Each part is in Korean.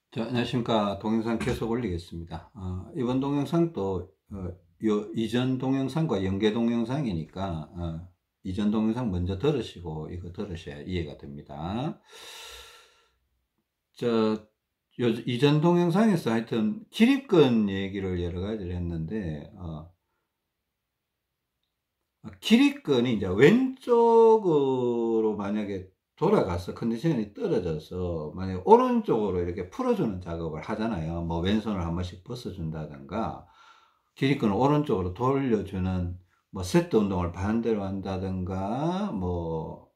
자, 안녕하십니까. 동영상 계속 올리겠습니다. 이번 동영상도 이전 동영상과 연계 동영상이니까 이전 동영상 먼저 들으시고 이거 들으셔야 이해가 됩니다. 이전 동영상에서 하여튼 기립근 얘기를 여러 가지를 했는데 기립근이 이제 왼쪽으로 만약에 돌아가서 컨디션이 떨어져서 만약에 오른쪽으로 이렇게 풀어주는 작업을 하잖아요. 뭐 왼손을 한 번씩 벗어준다든가 기립근을 오른쪽으로 돌려주는 뭐 세트 운동을 반대로 한다든가 뭐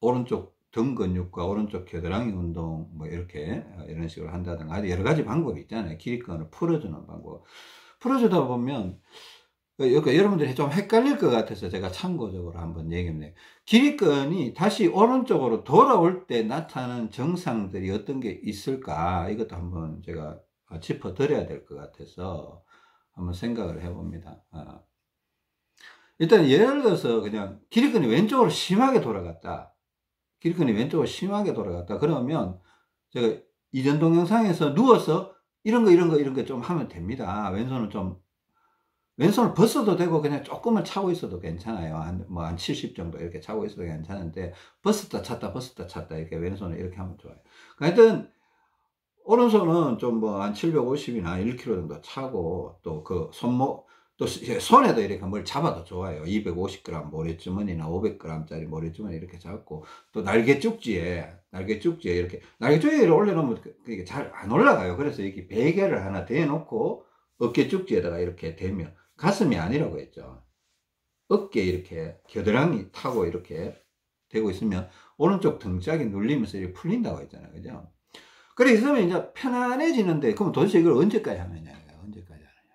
오른쪽 등 근육과 오른쪽 겨드랑이 운동 뭐 이렇게 이런 식으로 한다든가 여러 가지 방법이 있잖아요. 기립근을 풀어주는 방법. 풀어주다 보면 여러분들이 좀 헷갈릴 것 같아서 제가 참고적으로 한번 얘기합니다. 기립근이 다시 오른쪽으로 돌아올 때 나타나는 증상들이 어떤 게 있을까? 이것도 한번 제가 짚어드려야 될 것 같아서 한번 생각을 해봅니다. 일단 예를 들어서 그냥 기립근이 왼쪽으로 심하게 돌아갔다. 기립근이 왼쪽으로 심하게 돌아갔다. 그러면 제가 이전 동영상에서 누워서 이런 거 좀 하면 됩니다. 왼손을 벗어도 되고 그냥 조금만 차고 있어도 괜찮아요. 한 70 정도 이렇게 차고 있어도 괜찮은데 벗었다 찼다 이렇게 왼손을 이렇게 하면 좋아요. 하여튼 오른손은 좀 뭐 한 750이나 1kg 정도 차고 또 그 손목 또 손에도 이렇게 뭘 잡아도 좋아요. 250g 모래주머니나 500g짜리 모래주머니 이렇게 잡고 또 날개 쪽지에 이렇게 날개 쪽지를 올려놓으면 그게 잘 안 올라가요. 그래서 이렇게 베개를 하나 대놓고 어깨 쪽지에다가 이렇게 대면 가슴이 아니라고 했죠. 어깨 이렇게 겨드랑이 타고 이렇게 되고 있으면 오른쪽 등짝이 눌리면서 이렇게 풀린다고 했잖아요. 그죠? 그래 있으면 이제 편안해지는데 그럼 도대체 이걸 언제까지 하느냐? 언제까지 하느냐?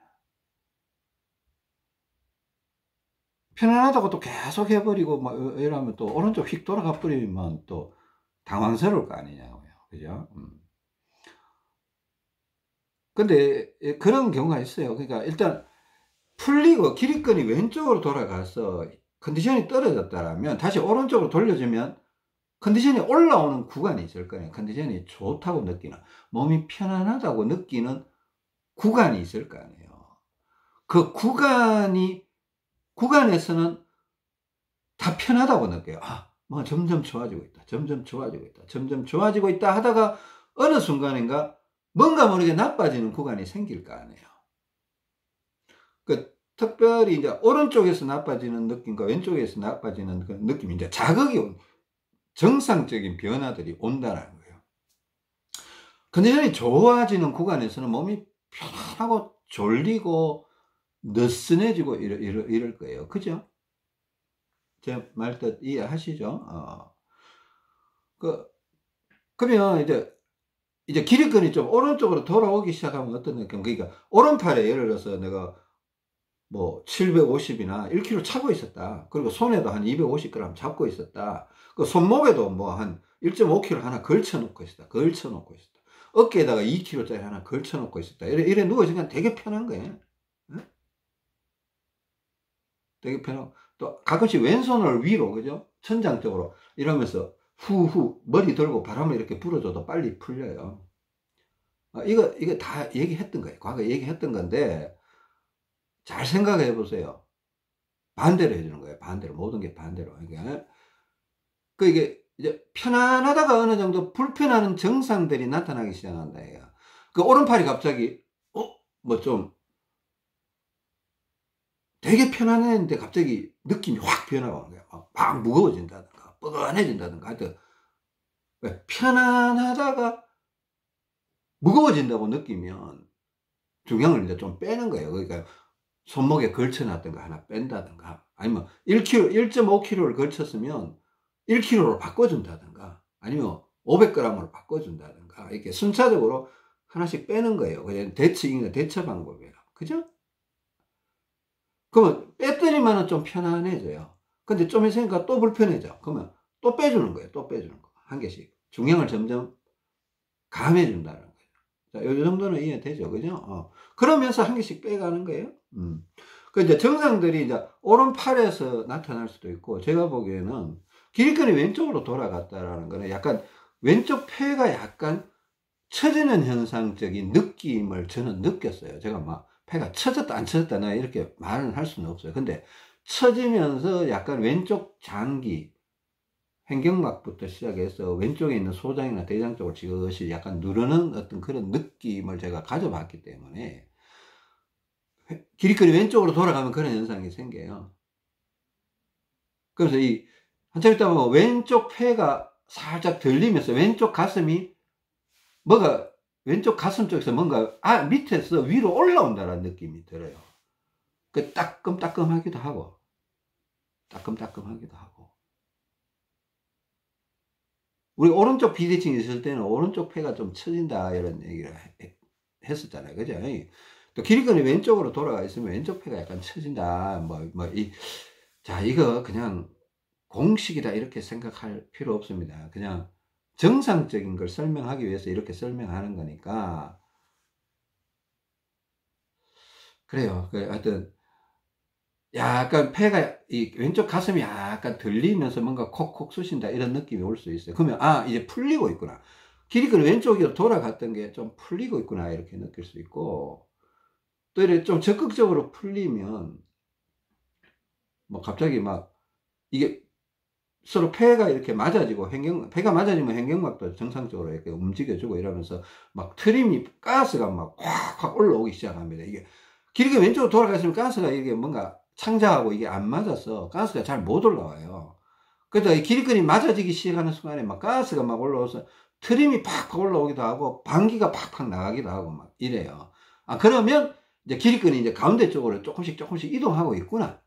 편안하다고 또 계속 해버리고 뭐 이러면 또 오른쪽 휙 돌아가 버리면 또 당황스러울 거 아니냐고요. 그죠? 근데 그런 경우가 있어요. 그러니까 일단 풀리고 기립근이 왼쪽으로 돌아가서 컨디션이 떨어졌다면 다시 오른쪽으로 돌려주면 컨디션이 올라오는 구간이 있을 거예요. 컨디션이 좋다고 느끼는, 몸이 편안하다고 느끼는 구간이 있을 거 아니에요. 그 구간에서는 다 편하다고 느껴요. 뭐 점점 좋아지고 있다. 점점 좋아지고 있다. 점점 좋아지고 있다 하다가 어느 순간인가 뭔가 모르게 나빠지는 구간이 생길 거 아니에요. 그 특별히 이제 오른쪽에서 나빠지는 느낌과 왼쪽에서 나빠지는 그 느낌이 이제 자극이 정상적인 변화들이 온다는 거예요. 컨디션이 좋아지는 구간에서는 몸이 편하고 졸리고 느슨해지고 이럴 거예요. 그죠? 제 말뜻 이해하시죠? 그러면 이제 기립근이 좀 오른쪽으로 돌아오기 시작하면 어떤 느낌? 그러니까 오른팔에 예를 들어서 내가 뭐 750이나 1kg 차고 있었다. 그리고 손에도 한 250g 잡고 있었다. 그 손목에도 뭐 한 1.5kg 하나 걸쳐 놓고 있었다. 어깨에다가 2kg짜리 하나 걸쳐 놓고 있었다. 이래 누워있으니까 되게 편한 거예요. 응? 되게 편하고. 또 가끔씩 왼손을 위로, 그죠? 천장 쪽으로 이러면서 후후 머리 들고 바람을 이렇게 불어줘도 빨리 풀려요. 이거 다 얘기했던 거예요. 과거에 얘기했던 건데 잘 생각해 보세요. 반대로 해주는 거예요. 반대로. 모든 게 반대로. 이게 이제 편안하다가 어느 정도 불편하는 증상들이 나타나기 시작한다. 그 오른팔이 갑자기, 뭐 좀 되게 편안했는데 갑자기 느낌이 확 변화가 오는 거예요. 막 무거워진다든가, 뻐근해진다든가. 하여튼, 편안하다가 무거워진다고 느끼면 중량을 이제 좀 빼는 거예요. 그러니까 손목에 걸쳐놨던 거 하나 뺀다든가, 아니면 1.5kg를 걸쳤으면 1kg로 바꿔준다든가, 아니면 500g으로 바꿔준다든가, 이렇게 순차적으로 하나씩 빼는 거예요. 그냥 대처 방법이에요. 그죠? 그러면 뺐더니만은 좀 편안해져요. 근데 좀 있으니까 또 불편해져. 그러면 또 빼주는 거예요. 또 빼주는 거. 한 개씩. 중량을 점점 감해준다는 거예요. 자, 요 정도는 이해되죠. 그죠? 그러면서 한 개씩 빼가는 거예요. 그 이제 증상들이 이제 오른팔에서 나타날 수도 있고, 제가 보기에는 기립근이 왼쪽으로 돌아갔다라는 거는 약간 왼쪽 폐가 약간 처지는 현상적인 느낌을 저는 느꼈어요. 제가 막 폐가 처졌다 안 처졌다 나 이렇게 말은 할 수는 없어요. 근데 처지면서 약간 왼쪽 장기 횡격막부터 시작해서 왼쪽에 있는 소장이나 대장 쪽을 지그시 약간 누르는 어떤 그런 느낌을 제가 가져봤기 때문에 기립근이 왼쪽으로 돌아가면 그런 현상이 생겨요. 그래서 이 한참 있다 보면 왼쪽 폐가 살짝 들리면서 왼쪽 가슴이 뭐가 왼쪽 가슴 쪽에서 뭔가 밑에서 위로 올라온다는 느낌이 들어요. 그 따끔따끔하기도 하고 따끔따끔하기도 하고 우리 오른쪽 비대칭 있을 때는 오른쪽 폐가 좀 처진다 이런 얘기를 했었잖아요. 그죠? 또 기립근이 왼쪽으로 돌아가 있으면 왼쪽 폐가 약간 처진다. 자, 이거 그냥 공식이다 이렇게 생각할 필요 없습니다. 그냥 정상적인 걸 설명하기 위해서 이렇게 설명하는 거니까. 그래요. 하여튼, 약간 폐가, 이 왼쪽 가슴이 약간 들리면서 뭔가 콕콕 쑤신다 이런 느낌이 올 수 있어요. 그러면, 이제 풀리고 있구나. 기립근이 왼쪽으로 돌아갔던 게 좀 풀리고 있구나 이렇게 느낄 수 있고, 또 이렇게 좀 적극적으로 풀리면, 뭐 갑자기 막, 이게 서로 폐가 이렇게 맞아지고 폐가 맞아지면 횡격막도 정상적으로 이렇게 움직여주고 이러면서 막 트림이 가스가 막 확 올라오기 시작합니다. 이게 길게 왼쪽으로 돌아가시면 가스가 이게 뭔가 창자하고 이게 안 맞아서 가스가 잘 못 올라와요. 그래서 이 기립근이 맞아지기 시작하는 순간에 막 가스가 막 올라와서 트림이 팍팍 올라오기도 하고 방귀가 팍팍 나가기도 하고 막 이래요. 그러면 이제 기립근이 이제 가운데 쪽으로 조금씩 이동하고 있구나.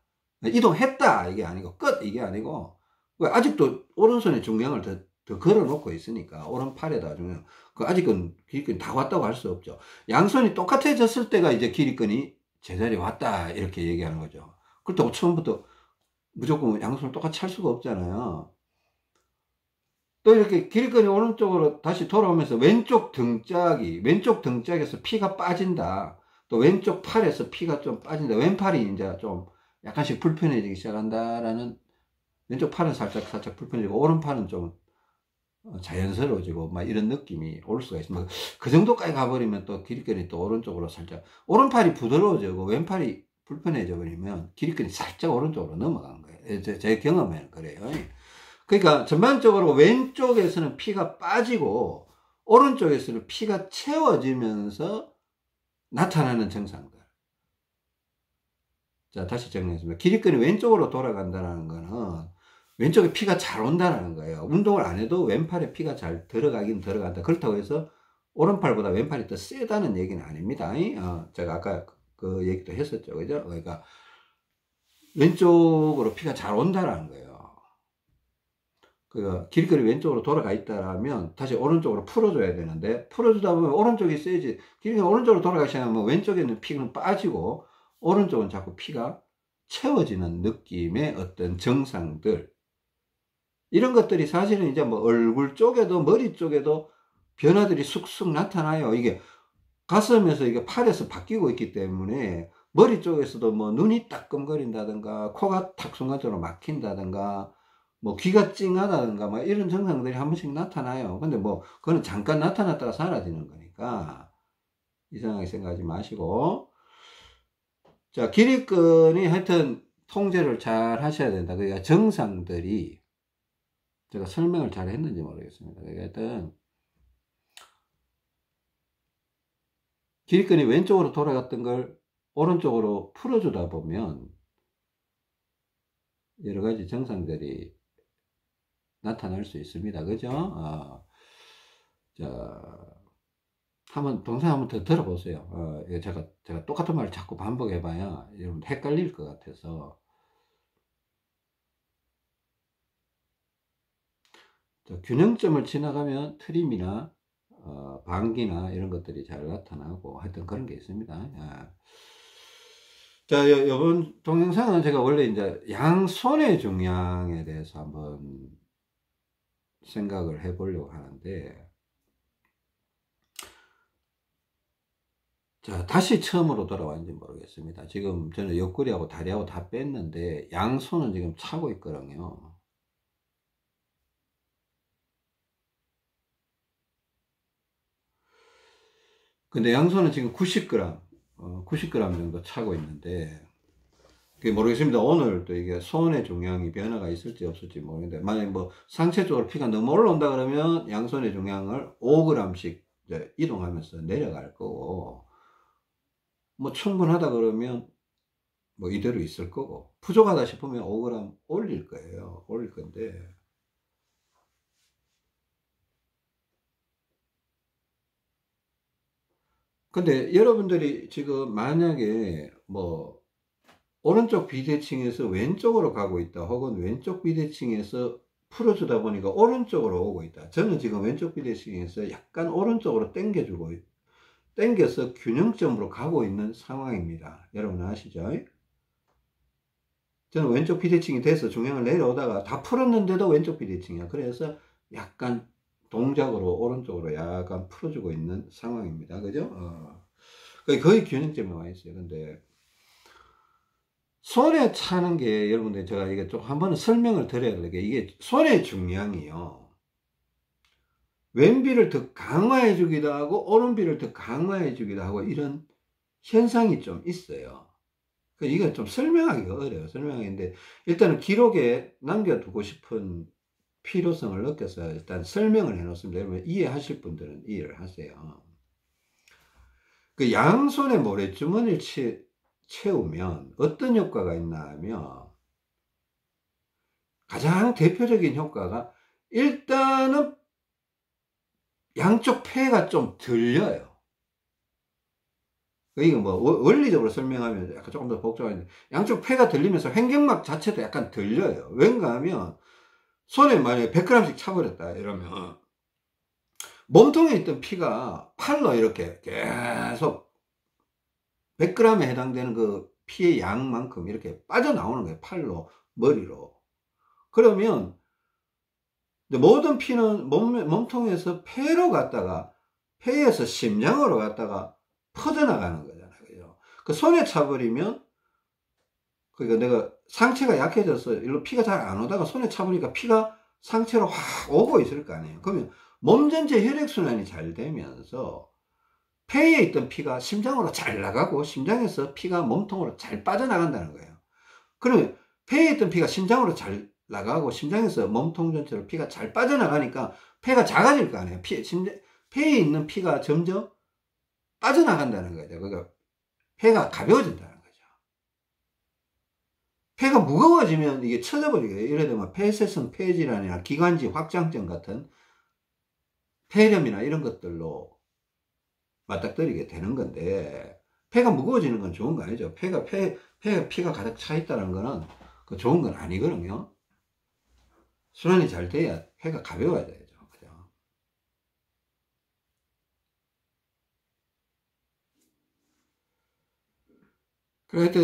이동했다 이게 아니고 끝 이게 아니고 아직도 오른손에 중량을 더 걸어 놓고 있으니까 오른팔에다 중량 아직은 기립근이 다 왔다고 할 수 없죠. 양손이 똑같아졌을 때가 이제 기립근이 제자리에 왔다 이렇게 얘기하는 거죠. 그렇다고 처음부터 무조건 양손을 똑같이 할 수가 없잖아요. 또 이렇게 기립근이 오른쪽으로 다시 돌아오면서 왼쪽 등짝에서 피가 빠진다. 또 왼쪽 팔에서 피가 좀 빠진다. 왼팔이 이제 좀 약간씩 불편해지기 시작한다라는 왼쪽 팔은 살짝 불편해지고 오른팔은 좀 자연스러워지고 막 이런 느낌이 올 수가 있습니다. 그 정도까지 가버리면 또 기립근이 또 오른쪽으로 살짝 오른팔이 부드러워지고 왼팔이 불편해져 버리면 기립근이 살짝 오른쪽으로 넘어간 거예요. 제 경험에는 그래요. 그러니까 전반적으로 왼쪽에서는 피가 빠지고 오른쪽에서는 피가 채워지면서 나타나는 증상들. 자, 다시 정리했습니다. 기립근이 왼쪽으로 돌아간다는 거는 왼쪽에 피가 잘 온다는 거예요. 운동을 안 해도 왼팔에 피가 잘 들어가긴 들어간다. 그렇다고 해서 오른팔보다 왼팔이 더 세다는 얘기는 아닙니다. 제가 아까 그 얘기도 했었죠. 그죠? 그러니까 왼쪽으로 피가 잘 온다는 거예요. 그 기립근이 왼쪽으로 돌아가 있다면 다시 오른쪽으로 풀어줘야 되는데 풀어주다 보면 오른쪽이 세지. 기립근이 오른쪽으로 돌아가시면 왼쪽에는 피는 빠지고 오른쪽은 자꾸 피가 채워지는 느낌의 어떤 증상들 이런 것들이 사실은 이제 뭐 얼굴 쪽에도 머리 쪽에도 변화들이 쑥쑥 나타나요. 이게 가슴에서 이게 팔에서 바뀌고 있기 때문에 머리 쪽에서도 뭐 눈이 따끔거린다든가 코가 탁 순간적으로 막힌다든가 뭐 귀가 찡하다든가 막 이런 증상들이 한 번씩 나타나요. 근데 뭐 그거는 잠깐 나타났다가 사라지는 거니까 이상하게 생각하지 마시고 자 기립근이 하여튼 통제를 잘 하셔야 된다. 그러니까 증상들이 제가 설명을 잘 했는지 모르겠습니다. 그러니까 하여튼 기립근이 왼쪽으로 돌아갔던 걸 오른쪽으로 풀어주다 보면 여러 가지 증상들이 나타날 수 있습니다. 그죠? 자, 동생 한번 더 들어보세요. 이거 제가 똑같은 말을 자꾸 반복해봐야 여러분 헷갈릴 것 같아서. 자, 균형점을 지나가면 트림이나 방귀나 이런 것들이 잘 나타나고 하여튼 그런 게 있습니다. 자, 이번 동영상은 제가 원래 이제 양손의 중량에 대해서 한번 생각을 해보려고 하는데, 자, 다시 처음으로 돌아왔는지 모르겠습니다. 지금 저는 옆구리하고 다리하고 다 뺐는데, 양손은 지금 차고 있거든요. 근데 양손은 지금 90g, 90g 정도 차고 있는데, 그게 모르겠습니다. 오늘 또 이게 손의 중량이 변화가 있을지 없을지 모르겠는데, 만약에 뭐 상체 쪽으로 피가 너무 올라온다 그러면 양손의 중량을 5g씩 이동하면서 내려갈 거고, 뭐 충분하다 그러면 뭐 이대로 있을 거고, 부족하다 싶으면 5g 올릴 거예요. 올릴 건데, 근데 여러분들이 지금 만약에 뭐 오른쪽 비대칭에서 왼쪽으로 가고 있다, 혹은 왼쪽 비대칭에서 풀어주다 보니까 오른쪽으로 오고 있다. 저는 지금 왼쪽 비대칭에서 약간 오른쪽으로 당겨서 균형점으로 가고 있는 상황입니다. 여러분 아시죠? 저는 왼쪽 비대칭이 돼서 중량을 내려오다가 다 풀었는데도 왼쪽 비대칭이야. 그래서 약간 동작으로 오른쪽으로 약간 풀어주고 있는 상황입니다. 그죠? 거의 균형점에 와 있어요. 근데 손에 차는 게, 여러분들 제가 이게 좀 한번 설명을 드려야 될 게, 이게 손의 중량이요, 왼비를 더 강화해 주기도 하고 오른비를 더 강화해 주기도 하고 이런 현상이 좀 있어요. 이건 좀 설명하기가 어려워요. 설명하기인데, 일단은 기록에 남겨두고 싶은 필요성을 느껴서 일단 설명을 해 놓습니다. 여러분 이해하실 분들은 이해를 하세요. 그 양손에 모래주머니를 채우면 어떤 효과가 있나 하면, 가장 대표적인 효과가, 일단은 양쪽 폐가 좀 들려요. 이거 뭐 원리적으로 설명하면 약간 조금 더 복잡한데, 양쪽 폐가 들리면서 횡격막 자체도 약간 들려요. 왠가 하면 손에 만약에 100g씩 차버렸다 이러면 몸통에 있던 피가 팔로 이렇게 계속 100g에 해당되는 그 피의 양만큼 이렇게 빠져나오는 거예요. 팔로, 머리로. 그러면 모든 피는 몸통에서 폐로 갔다가, 폐에서 심장으로 갔다가 퍼져나가는 거잖아요. 그죠? 그 손에 차버리면, 그러니까 내가 상체가 약해져서 일로 피가 잘 안 오다가 손에 차보니까 피가 상체로 확 오고 있을 거 아니에요. 그러면 몸 전체 혈액순환이 잘 되면서 폐에 있던 피가 심장으로 잘 나가고, 심장에서 피가 몸통으로 잘 빠져나간다는 거예요. 그러면 폐에 있던 피가 심장으로 잘 나가고, 심장에서 몸통 전체로 피가 잘 빠져나가니까 폐가 작아질 거 아니에요. 폐에 있는 피가 점점 빠져나간다는 거죠. 그러니까 폐가 가벼워진다는 거죠. 폐가 무거워지면 이게 쳐져버리게, 예를 들면 폐쇄성 폐질환이나 기관지 확장증 같은 폐렴이나 이런 것들로 맞닥뜨리게 되는 건데, 폐가 무거워지는 건 좋은 거 아니죠. 폐에 피가 가득 차 있다는 거는 그 좋은 건 아니거든요. 순환이 잘 돼야 폐가 가벼워야 되죠. 그죠? 그래도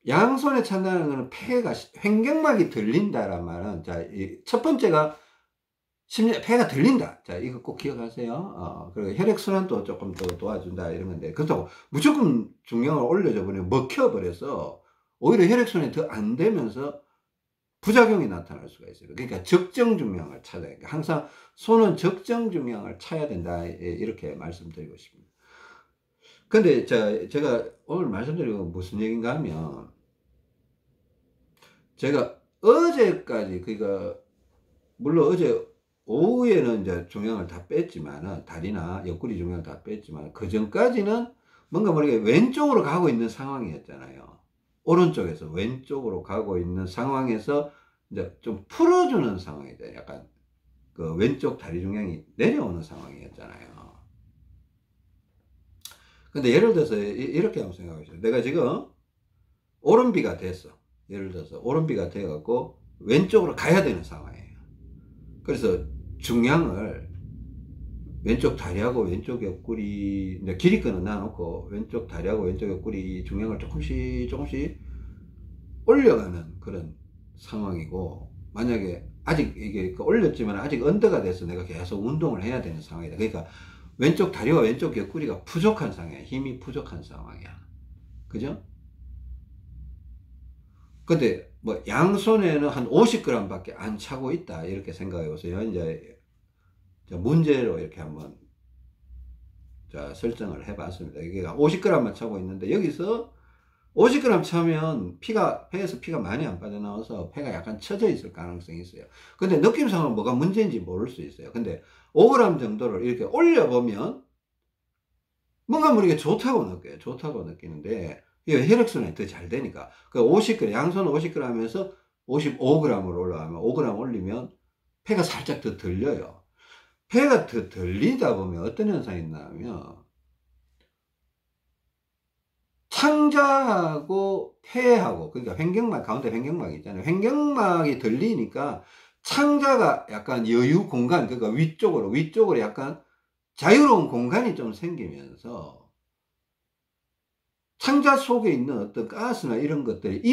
양손에 찬다는 거는 폐가, 횡격막이 들린다란 말은, 자, 첫 번째가 폐가 들린다. 자, 이거 꼭 기억하세요. 그리고 혈액순환도 조금 더 도와준다, 이런 건데, 그렇다고 무조건 중량을 올려줘 버리면 먹혀버려서 오히려 혈액순환이 더 안 되면서 부작용이 나타날 수가 있어요. 그러니까 적정 중량을 찾아야 돼요. 항상 손은 적정 중량을 차야 된다, 이렇게 말씀드리고 싶습니다. 근데 제가 오늘 말씀드리는 건 무슨 얘기인가 하면, 제가 어제까지, 그러니까 물론 어제 오후에는 이제 중량을 다 뺐지만은, 다리나 옆구리 중량을 다 뺐지만, 그 전까지는 뭔가 모르게 왼쪽으로 가고 있는 상황이었잖아요. 오른쪽에서 왼쪽으로 가고 있는 상황에서 이제 좀 풀어주는 상황이죠. 약간 그 왼쪽 다리 중량이 내려오는 상황이었잖아요. 근데 예를 들어서 이렇게 한번 생각해보세요. 내가 지금 오른비가 됐어. 예를 들어서 오른비가 돼갖고 왼쪽으로 가야 되는 상황이에요. 그래서 중량을 왼쪽 다리하고 왼쪽 옆구리, 이제 길이끈은 놔놓고 왼쪽 다리하고 왼쪽 옆구리 중량을 조금씩 올려가는 그런 상황이고, 만약에 아직 이게 올렸지만 아직 언더가 돼서 내가 계속 운동을 해야 되는 상황이다. 그러니까 왼쪽 다리와 왼쪽 옆구리가 부족한 상황이야. 힘이 부족한 상황이야. 그죠? 근데 뭐 양손에는 한 50g 밖에 안 차고 있다, 이렇게 생각해 보세요. 이제 문제로 이렇게 한번 자, 설정을 해 봤습니다. 이게 50g만 차고 있는데, 여기서 50g 차면 폐에서 피가 많이 안 빠져나와서 폐가 약간 처져 있을 가능성이 있어요. 근데 느낌상은 뭐가 문제인지 모를 수 있어요. 근데 5g 정도를 이렇게 올려보면 뭔가 모르게 좋다고 느껴요. 좋다고 느끼는데, 이게 혈액순환이 더 잘 되니까. 그 50g, 양손 50g에서 55g으로 올라가면, 5g 올리면 폐가 살짝 더 들려요. 폐가 더 들리다 보면 어떤 현상이 있냐면, 창자하고 폐하고, 그러니까 횡격막, 가운데 횡격막이 있잖아요. 횡격막이 들리니까 창자가 약간 여유 공간, 그러니까 위쪽으로 약간 자유로운 공간이 좀 생기면서 창자 속에 있는 어떤 가스나 이런 것들의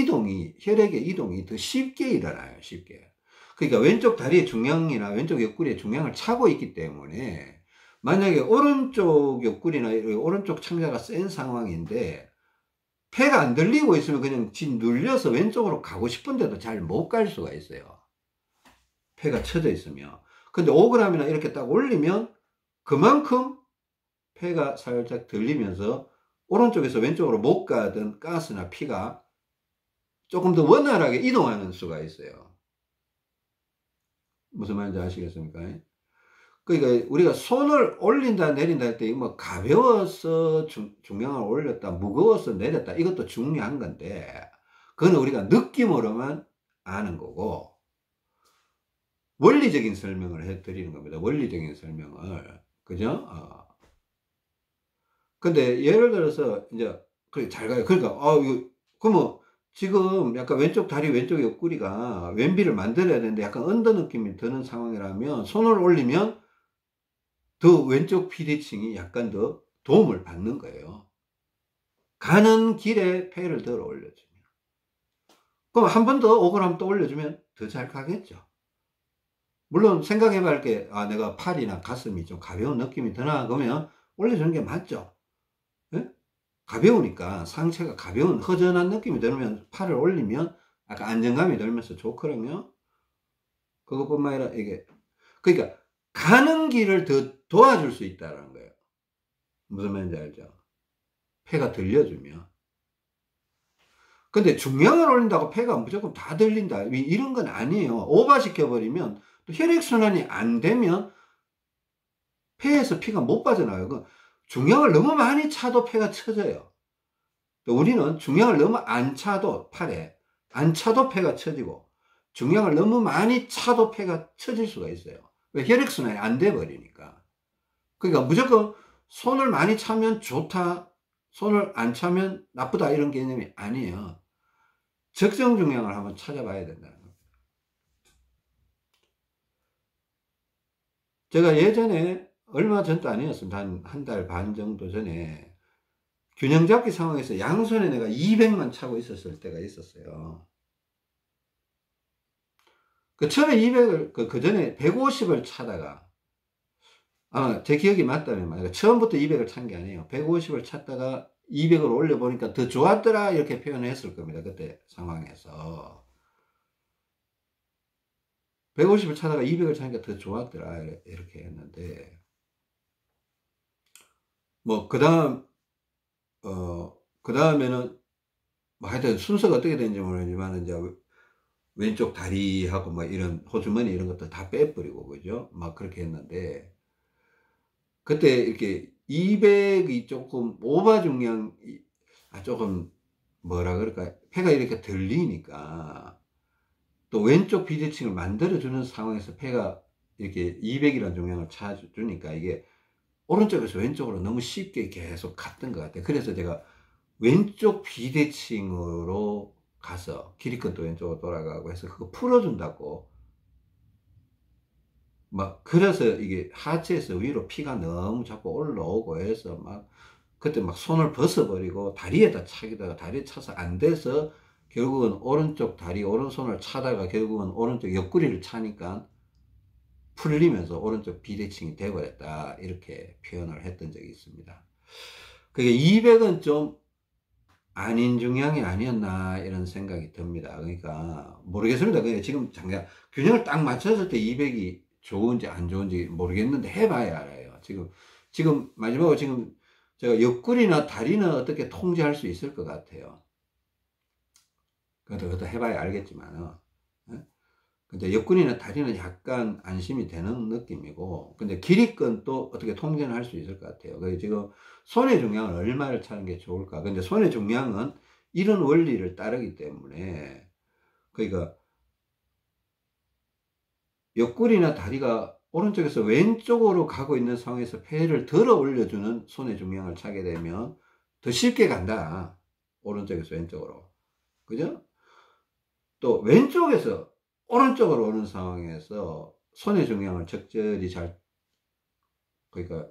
혈액의 이동이 더 쉽게 일어나요, 쉽게. 그러니까 왼쪽 다리의 중량이나 왼쪽 옆구리의 중량을 차고 있기 때문에, 만약에 오른쪽 옆구리나 오른쪽 창자가 센 상황인데, 폐가 안 들리고 있으면 그냥 눌려서 왼쪽으로 가고 싶은데도 잘 못 갈 수가 있어요. 폐가 쳐져 있으면. 근데 5g이나 이렇게 딱 올리면 그만큼 폐가 살짝 들리면서 오른쪽에서 왼쪽으로 못 가던 가스나 피가 조금 더 원활하게 이동하는 수가 있어요. 무슨 말인지 아시겠습니까? 그러니까 우리가 손을 올린다 내린다 할 때 뭐 가벼워서 중량을 올렸다, 무거워서 내렸다, 이것도 중요한 건데, 그거는 우리가 느낌으로만 아는 거고, 원리적인 설명을 해 드리는 겁니다. 원리적인 설명을. 그죠? 근데 예를 들어서 이제 그래 잘 가요. 그러니까 이거 그러면 지금 약간 왼쪽 다리 왼쪽 옆구리가 왼비를 만들어야 되는데 약간 언더 느낌이 드는 상황이라면, 손을 올리면 더 왼쪽 비대칭이 약간 더 도움을 받는 거예요. 가는 길에 폐를 더 올려주면. 그럼 한 번 더 5g 또 올려주면 더 잘 가겠죠. 물론 생각해 볼 게, 내가 팔이나 가슴이 좀 가벼운 느낌이 드나, 그러면 올려주는 게 맞죠. 예? 가벼우니까, 상체가 가벼운 허전한 느낌이 들면 팔을 올리면 약간 안정감이 들면서 좋거든요. 그것뿐만 아니라 이게, 그러니까 가는 길을 더 도와줄 수 있다는 거예요. 무슨 말인지 알죠? 폐가 들려주면. 근데 중량을 올린다고 폐가 무조건 다 들린다, 이런 건 아니에요. 오버시켜버리면, 또 혈액순환이 안 되면 폐에서 피가 못 빠져나가요. 중량을 너무 많이 차도 폐가 처져요. 우리는 중량을 너무 안 차도, 팔에 안 차도 폐가 처지고, 중량을 너무 많이 차도 폐가 처질 수가 있어요. 왜? 혈액순환이 안 돼 버리니까. 그러니까 무조건 손을 많이 차면 좋다, 손을 안 차면 나쁘다, 이런 개념이 아니에요. 적정 중량을 한번 찾아봐야 된다는 겁니다. 제가 예전에 얼마 전도 아니었습니다. 한 달 반 정도 전에 균형 잡기 상황에서 양손에 내가 200만 차고 있었을 때가 있었어요. 처음에 200을, 그 전에 150을 차다가, 제 기억이 맞다면 말이에요. 처음부터 200을 찬 게 아니에요. 150을 찼다가 200을 올려보니까 더 좋았더라, 이렇게 표현했을 겁니다. 그때 상황에서. 150을 차다가 200을 차니까 더 좋았더라, 이렇게 했는데, 뭐, 그 다음에는, 뭐 하여튼 순서가 어떻게 되는지 모르지만, 이제 왼쪽 다리하고 뭐 이런 호주머니 이런 것도 다 빼버리고, 그죠? 막 그렇게 했는데, 그때 이렇게 200이 조금 오버 중량, 조금 뭐라 그럴까, 폐가 이렇게 들리니까, 또 왼쪽 비대칭을 만들어주는 상황에서 폐가 이렇게 200이라는 중량을 차주니까, 이게 오른쪽에서 왼쪽으로 너무 쉽게 계속 갔던 것 같아요. 그래서 제가 왼쪽 비대칭으로 가서 기립근도 왼쪽으로 돌아가고 해서 그거 풀어준다고, 막 그래서 이게 하체에서 위로 피가 너무 자꾸 올라오고 해서 막 그때 막 손을 벗어버리고 다리에다 차기다가 다리에 차서 안 돼서 결국은 오른쪽 다리 오른손을 차다가 결국은 오른쪽 옆구리를 차니까 풀리면서 오른쪽 비대칭이 돼버렸다, 이렇게 표현을 했던 적이 있습니다. 그게 200은 좀 아닌 중량이 아니었나, 이런 생각이 듭니다. 그러니까 모르겠습니다. 그냥 지금 잠깐 균형을 딱 맞췄을 때 200이 좋은지 안 좋은지 모르겠는데 해봐야 알아요. 지금 지금 마지막으로 지금 제가 옆구리나 다리는 어떻게 통제할 수 있을 것 같아요. 그것도 해봐야 알겠지만, 근데 옆구리나 다리는 약간 안심이 되는 느낌이고, 근데 길이건 또 어떻게 통제는 할 수 있을 것 같아요. 그래서 지금 손의 중량을 얼마를 차는 게 좋을까? 근데 손의 중량은 이런 원리를 따르기 때문에, 그러니까 옆구리나 다리가 오른쪽에서 왼쪽으로 가고 있는 상황에서 폐를 들어 올려주는 손의 중량을 차게 되면 더 쉽게 간다. 오른쪽에서 왼쪽으로. 그죠? 또 왼쪽에서 오른쪽으로 오는 상황에서 손의 중량을 적절히 잘, 그러니까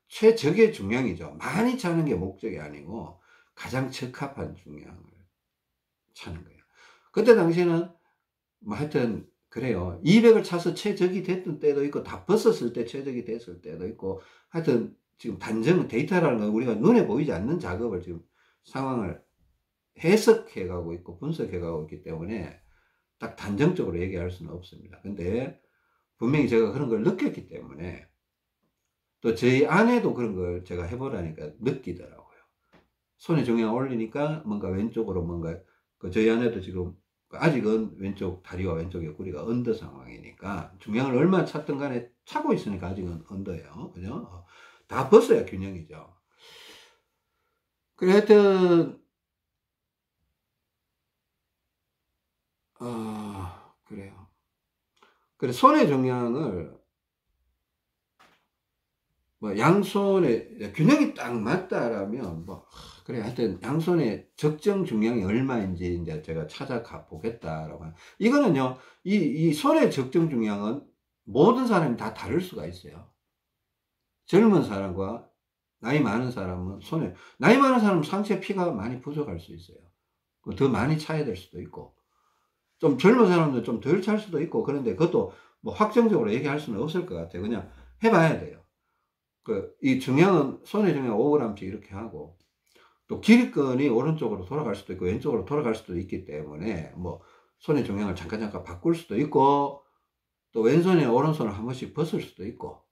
최적의 중량이죠. 많이 차는 게 목적이 아니고 가장 적합한 중량을 차는 거예요. 그때 당시에는 뭐 하여튼 그래요. 200을 차서 최적이 됐던 때도 있고 다 벗었을 때 최적이 됐을 때도 있고, 하여튼 지금 단정 데이터라는 건 우리가 눈에 보이지 않는 작업을 지금 상황을 해석해 가고 있고 분석해 가고 있기 때문에 딱 단정적으로 얘기할 수는 없습니다. 근데 분명히 제가 그런 걸 느꼈기 때문에, 또 저희 아내도 그런 걸 제가 해보라니까 느끼더라고요. 손에 중량 올리니까 뭔가 왼쪽으로 뭔가, 저희 아내도 지금 아직은 왼쪽 다리와 왼쪽 옆구리가 언더 상황이니까 중량을 얼마 찼든 간에 차고 있으니까 아직은 언더예요. 그죠? 다 벗어야 균형이죠. 그래, 하여튼, 그래요. 그래, 손의 중량을 뭐 양손에 균형이 딱 맞다라면 뭐 그래, 하여튼 양손의 적정 중량이 얼마인지 이제 제가 찾아가 보겠다라고. 이거는요, 이 손의 적정 중량은 모든 사람이 다 다를 수가 있어요. 젊은 사람과 나이 많은 사람은 나이 많은 사람은 상체 피가 많이 부족할 수 있어요. 더 많이 차야 될 수도 있고, 좀 젊은 사람들은 좀 덜 찰 수도 있고, 그런데 그것도 뭐 확정적으로 얘기할 수는 없을 것 같아요. 그냥 해봐야 돼요. 이 중량은 손의 중량 5g씩 이렇게 하고, 또 길이건이 오른쪽으로 돌아갈 수도 있고 왼쪽으로 돌아갈 수도 있기 때문에 뭐 손의 중량을 잠깐 바꿀 수도 있고, 또 왼손에 오른손을 한 번씩 벗을 수도 있고,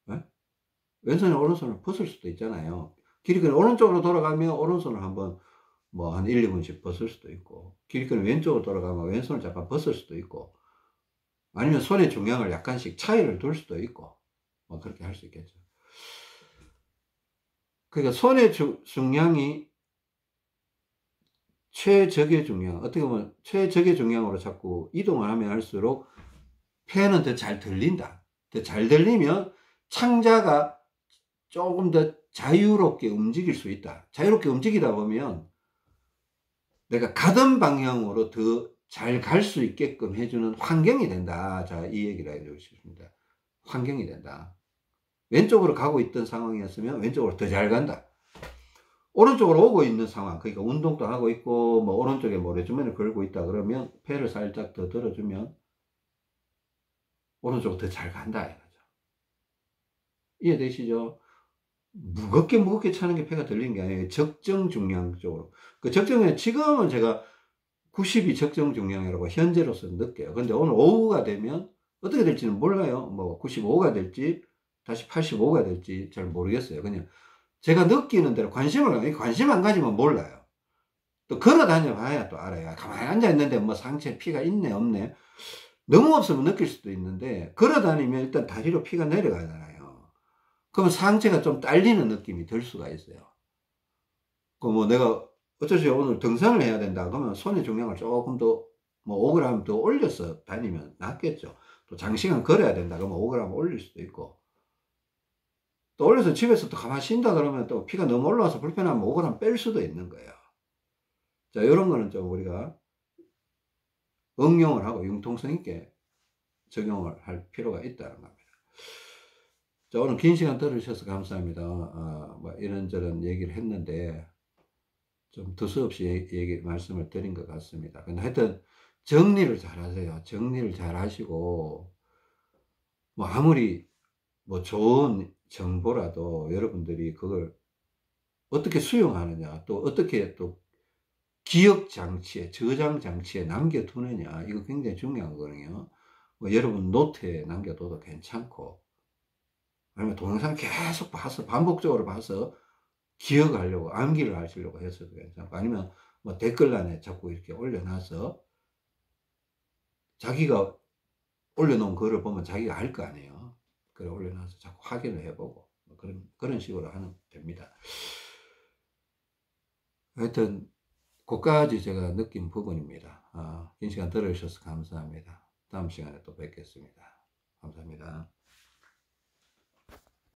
예? 왼손에 오른손을 벗을 수도 있잖아요. 길이건이 오른쪽으로 돌아가면 오른손을 한번 뭐 한 1, 2분씩 벗을 수도 있고, 길이건이 왼쪽으로 돌아가면 왼손을 잠깐 벗을 수도 있고, 아니면 손의 중량을 약간씩 차이를 둘 수도 있고, 뭐 그렇게 할 수 있겠죠. 그러니까 손의 중량이 최적의 중량, 어떻게 보면 최적의 중량으로 자꾸 이동을 하면 할수록 폐는 더 잘 들린다. 더 잘 들리면 창자가 조금 더 자유롭게 움직일 수 있다. 자유롭게 움직이다 보면 내가 가던 방향으로 더 잘 갈 수 있게끔 해주는 환경이 된다. 자, 이 얘기를 해주고 싶습니다. 환경이 된다. 왼쪽으로 가고 있던 상황이었으면 왼쪽으로 더 잘 간다. 오른쪽으로 오고 있는 상황, 그러니까 운동도 하고 있고 뭐 오른쪽에 모래주머니를 걸고 있다 그러면 폐를 살짝 더 들어주면 오른쪽으로 더 잘 간다 이거죠. 이해되시죠? 무겁게 차는 게 폐가 들리는 게 아니에요. 적정 중량 쪽으로. 그 적정에 지금은 제가 90이 적정 중량이라고 현재로서 느껴요. 근데 오늘 오후가 되면 어떻게 될지는 몰라요. 뭐 95가 될지 다시 85가 될지 잘 모르겠어요. 그냥 제가 느끼는 대로 관심 안 가지면 몰라요. 또 걸어 다녀 봐야 또 알아요. 가만히 앉아 있는데 뭐 상체에 피가 있네 없네, 너무 없으면 느낄 수도 있는데, 걸어 다니면 일단 다리로 피가 내려가잖아요. 그러면 상체가 좀 딸리는 느낌이 들 수가 있어요. 그 뭐 내가 어쩔 수 없이 오늘 등산을 해야 된다 그러면 손의 중량을 조금 더 뭐 5g 더 올려서 다니면 낫겠죠. 또 장시간 걸어야 된다 그러면 5g 올릴 수도 있고, 또 올려서 집에서 또 가만히 쉰다 그러면 또 피가 너무 올라와서 불편하면 5g 뺄 수도 있는 거예요. 자, 이런 거는 좀 우리가 응용을 하고 융통성 있게 적용을 할 필요가 있다는 겁니다. 자, 오늘 긴 시간 들어주셔서 감사합니다. 뭐 이런저런 얘기를 했는데 좀 두서없이 말씀을 드린 것 같습니다. 근데 하여튼 정리를 잘 하세요. 정리를 잘 하시고, 뭐 아무리 뭐 좋은 정보라도 여러분들이 그걸 어떻게 수용하느냐, 또 어떻게 또 기억 장치에, 저장 장치에 남겨두느냐, 이거 굉장히 중요한 거거든요. 뭐 여러분 노트에 남겨둬도 괜찮고, 아니면 동영상 계속 봐서 반복적으로 봐서 기억하려고 암기를 하시려고 했어도 괜찮고, 아니면 뭐 댓글란에 자꾸 이렇게 올려놔서 자기가 올려놓은 글을 보면 자기가 알 거 아니에요. 그래 올려놔서 자꾸 확인을 해보고 뭐 그런 식으로 하면 됩니다. 하여튼 그까지 제가 느낀 부분입니다. 긴 시간 들어주셔서 감사합니다. 다음 시간에 또 뵙겠습니다. 감사합니다.